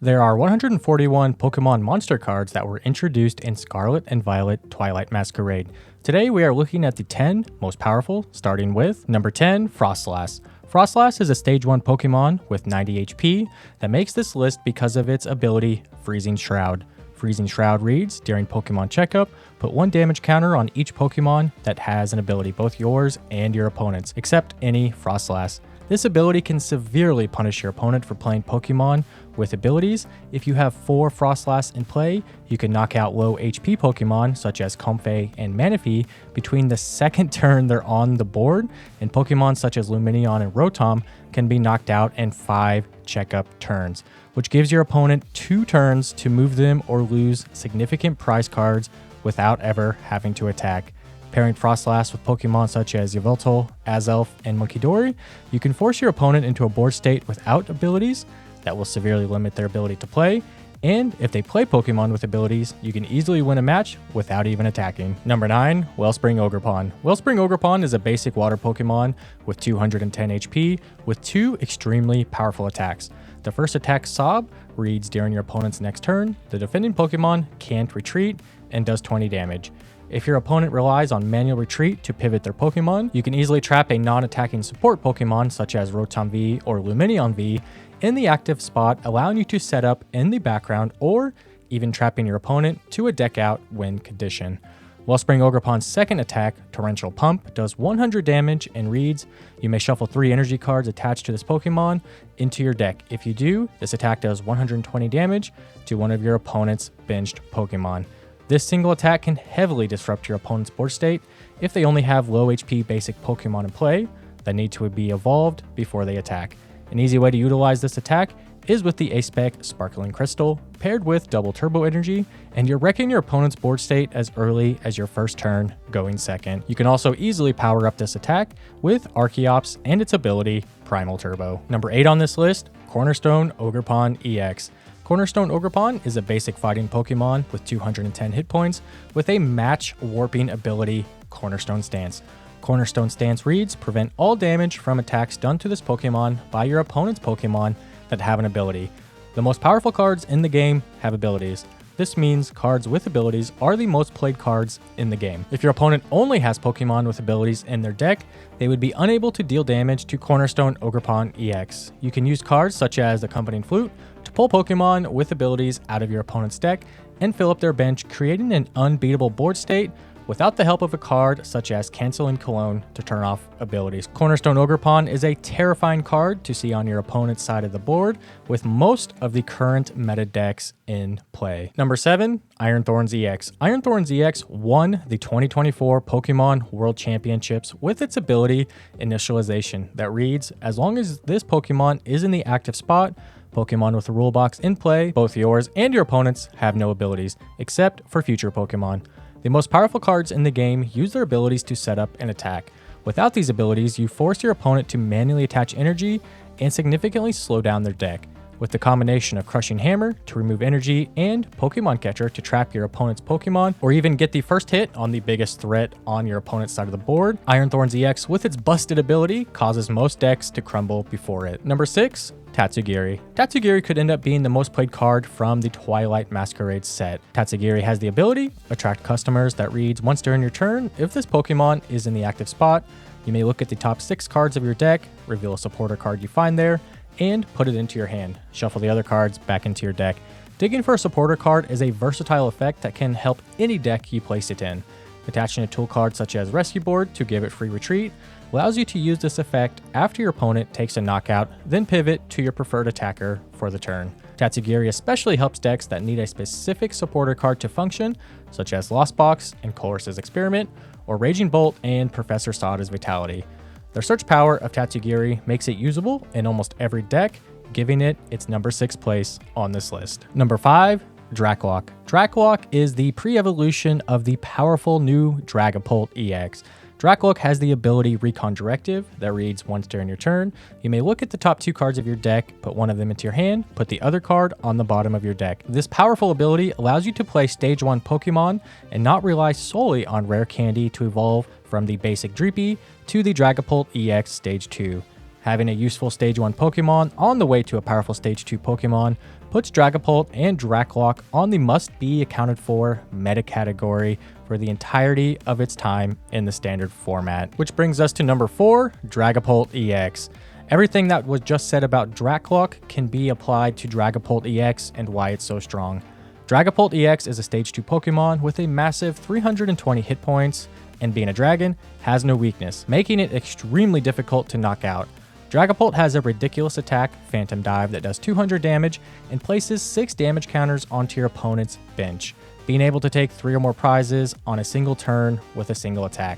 There are 141 Pokemon monster cards that were introduced in Scarlet and Violet Twilight Masquerade. Today we are looking at the 10 most powerful, starting with number 10, Frostlass. Frostlass is a stage 1 Pokemon with 90 HP that makes this list because of its ability Freezing Shroud. Freezing Shroud reads, during Pokemon Checkup, put 1 damage counter on each Pokemon that has an ability, both yours and your opponent's, except any Frostlass. This ability can severely punish your opponent for playing Pokemon with abilities. If you have 4 Frostlass in play, you can knock out low HP Pokemon such as Comfey and Manaphy between the second turn they're on the board, and Pokemon such as Lumineon and Rotom can be knocked out in 5 checkup turns, which gives your opponent 2 turns to move them or lose significant prize cards without ever having to attack. Pairing Frostlass with Pokemon such as Yveltal, Azelf, and Munkidori, you can force your opponent into a board state without abilities that will severely limit their ability to play, and if they play Pokemon with abilities, you can easily win a match without even attacking. Number 9, Wellspring Ogerpon. Wellspring Ogerpon is a basic water Pokemon with 210 HP with 2 extremely powerful attacks. The first attack, Sob, reads during your opponent's next turn, the defending Pokemon can't retreat and does 20 damage. If your opponent relies on manual retreat to pivot their Pokemon, you can easily trap a non-attacking support Pokemon such as Rotom V or Lumineon V in the active spot, allowing you to set up in the background or even trapping your opponent to a deck out win condition. Wellspring Ogerpon's second attack, Torrential Pump, does 100 damage and reads, you may shuffle 3 energy cards attached to this Pokemon into your deck. If you do, this attack does 120 damage to one of your opponent's benched Pokemon. This single attack can heavily disrupt your opponent's board state if they only have low HP basic Pokemon in play that need to be evolved before they attack. An easy way to utilize this attack is with the A-Spec Sparkling Crystal paired with double turbo energy, and you're wrecking your opponent's board state as early as your first turn, going second. You can also easily power up this attack with Archeops and its ability Primal Turbo. Number 8 on this list, Cornerstone Ogerpon EX. Cornerstone Ogerpon is a basic fighting Pokemon with 210 hit points with a match warping ability, Cornerstone Stance. Cornerstone Stance reads, prevent all damage from attacks done to this Pokemon by your opponent's Pokemon that have an ability. The most powerful cards in the game have abilities. This means cards with abilities are the most played cards in the game. If your opponent only has Pokemon with abilities in their deck, they would be unable to deal damage to Cornerstone Ogerpon EX. You can use cards such as Accompanying Flute to pull Pokemon with abilities out of your opponent's deck and fill up their bench, creating an unbeatable board state without the help of a card such as Canceling Cologne to turn off abilities. Cornerstone Ogerpon is a terrifying card to see on your opponent's side of the board with most of the current meta decks in play. Number 7, Iron Thorns EX. Iron Thorns EX won the 2024 Pokemon World Championships with its ability Initialization that reads, as long as this Pokemon is in the active spot, Pokemon with the rule box in play, both yours and your opponent's have no abilities, except for future Pokemon. The most powerful cards in the game use their abilities to set up an attack. Without these abilities, you force your opponent to manually attach energy and significantly slow down their deck. With the combination of Crushing Hammer to remove energy and Pokemon Catcher to trap your opponent's Pokemon, or even get the first hit on the biggest threat on your opponent's side of the board, Iron Thorns EX with its busted ability causes most decks to crumble before it. Number 6, Tatsugiri. Tatsugiri could end up being the most played card from the Twilight Masquerade set. Tatsugiri has the ability, Attract Customers, that reads, once during your turn, if this Pokemon is in the active spot, you may look at the top 6 cards of your deck, reveal a supporter card you find there, and put it into your hand. Shuffle the other cards back into your deck. Digging for a supporter card is a versatile effect that can help any deck you place it in. Attaching a tool card such as Rescue Board to give it free retreat allows you to use this effect after your opponent takes a knockout, then pivot to your preferred attacker for the turn. Tatsugiri especially helps decks that need a specific supporter card to function, such as Lost Box and Colress's Experiment, or Raging Bolt and Professor Sada's Vitality. The search power of Tatsugiri makes it usable in almost every deck, giving it its number 6 place on this list. Number 5, Dracloak. Dracloak is the pre-evolution of the powerful new Dragapult EX. Dracloak has the ability Recon Directive that reads, once during your turn, you may look at the top 2 cards of your deck, put one of them into your hand, put the other card on the bottom of your deck. This powerful ability allows you to play Stage 1 Pokemon and not rely solely on rare candy to evolve from the basic Dreepy to the Dragapult EX Stage 2. Having a useful Stage 1 Pokemon on the way to a powerful Stage 2 Pokemon puts Dragapult and Dracloak on the must-be accounted for meta category for the entirety of its time in the standard format. Which brings us to number 4, Dragapult EX. Everything that was just said about Dracloak can be applied to Dragapult EX and why it's so strong. Dragapult EX is a stage 2 Pokemon with a massive 320 hit points, and being a dragon, has no weakness, making it extremely difficult to knock out. Dragapult has a ridiculous attack, Phantom Dive, that does 200 damage and places 6 damage counters onto your opponent's bench, being able to take 3 or more prizes on a single turn with a single attack.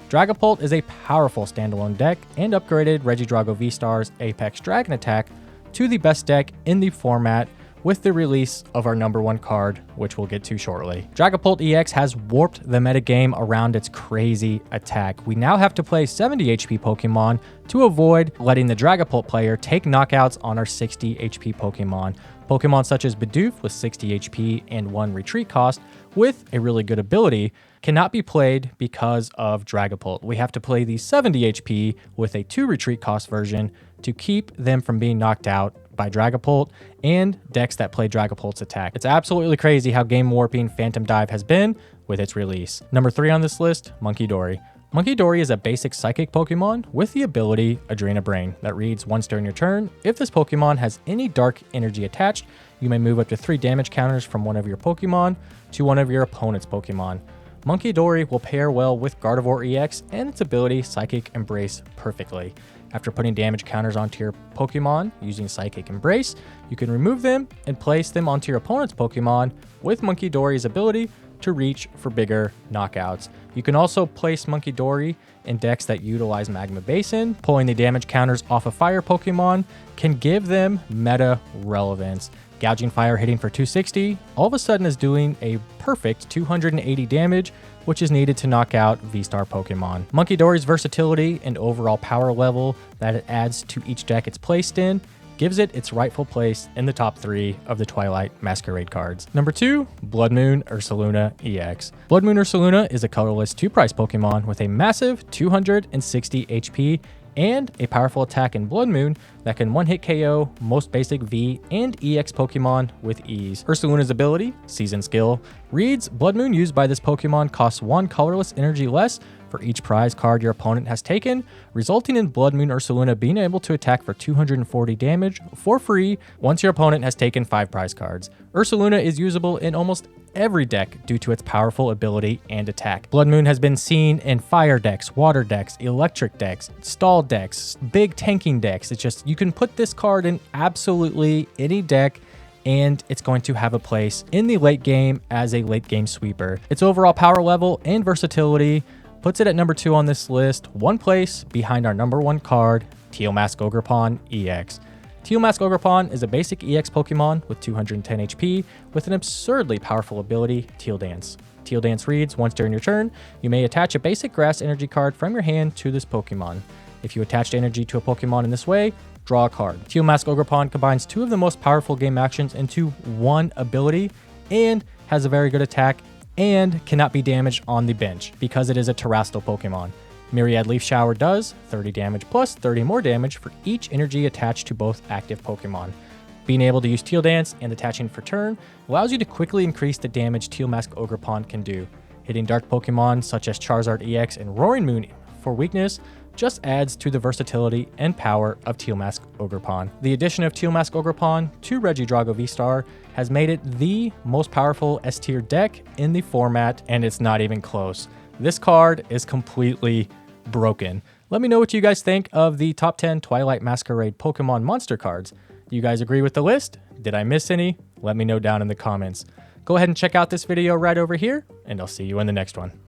Dragapult is a powerful standalone deck and upgraded Regidrago V-Star's Apex Dragon attack to the best deck in the format with the release of our number 1 card, which we'll get to shortly. Dragapult EX has warped the metagame around its crazy attack. We now have to play 70 HP Pokemon to avoid letting the Dragapult player take knockouts on our 60 HP Pokemon. Pokemon such as Bidoof with 60 HP and 1 retreat cost with a really good ability cannot be played because of Dragapult. We have to play the 70 HP with a 2 retreat cost version to keep them from being knocked out by Dragapult and decks that play Dragapult's attack. It's absolutely crazy how game warping Phantom Dive has been with its release. Number 3 on this list, Munkidori. Munkidori is a basic psychic Pokemon with the ability Adrena Brain that reads once during your turn. If this Pokemon has any dark energy attached, you may move up to 3 damage counters from one of your Pokemon to one of your opponent's Pokemon. Munkidori will pair well with Gardevoir EX and its ability Psychic Embrace perfectly. After putting damage counters onto your Pokemon using Psychic Embrace, you can remove them and place them onto your opponent's Pokemon with Munkidori's ability to reach for bigger knockouts. You can also place Munkidori in decks that utilize Magma Basin. Pulling the damage counters off of fire Pokemon can give them meta relevance. Gouging Fire hitting for 260 all of a sudden is doing a perfect 280 damage, which is needed to knock out V-Star Pokemon. Munkidori's versatility and overall power level that it adds to each deck it's placed in gives it its rightful place in the top 3 of the Twilight Masquerade cards. Number 2, Blood Moon Ursaluna EX. Blood Moon Ursaluna is a colorless 2-price Pokemon with a massive 260 HP and a powerful attack in Blood Moon that can one-hit KO most basic V and EX Pokemon with ease. Ursaluna's ability, Season Skill, reads Blood Moon used by this Pokemon costs 1 colorless energy less for each prize card your opponent has taken, resulting in Blood Moon Ursaluna being able to attack for 240 damage for free once your opponent has taken 5 prize cards. Ursaluna is usable in almost every deck due to its powerful ability and attack. Blood Moon has been seen in fire decks, water decks, electric decks, stall decks, big tanking decks. It's just, you can put this card in absolutely any deck and it's going to have a place in the late game as a late game sweeper. Its overall power level and versatility puts it at number 2 on this list, one place behind our number 1 card, Teal Mask Ogerpon EX. Teal Mask Ogerpon is a basic EX Pokemon with 210 HP with an absurdly powerful ability, Teal Dance. Teal Dance reads, once during your turn, you may attach a basic grass energy card from your hand to this Pokemon. If you attached energy to a Pokemon in this way, draw a card. Teal Mask Ogerpon combines 2 of the most powerful game actions into 1 ability and has a very good attack and cannot be damaged on the bench because it is a terrestrial Pokemon. Myriad Leaf Shower does 30 damage plus 30 more damage for each energy attached to both active Pokemon. Being able to use Teal Dance and attaching for turn allows you to quickly increase the damage Teal Mask Ogerpon can do. Hitting dark Pokemon such as Charizard EX and Roaring Moon for weakness just adds to the versatility and power of Teal Mask Ogerpon. The addition of Teal Mask Ogerpon to Regidrago V-Star has made it the most powerful S-tier deck in the format, and it's not even close. This card is completely broken. Let me know what you guys think of the top 10 Twilight Masquerade Pokemon monster cards. Do you guys agree with the list? Did I miss any? Let me know down in the comments. Go ahead and check out this video right over here, and I'll see you in the next one.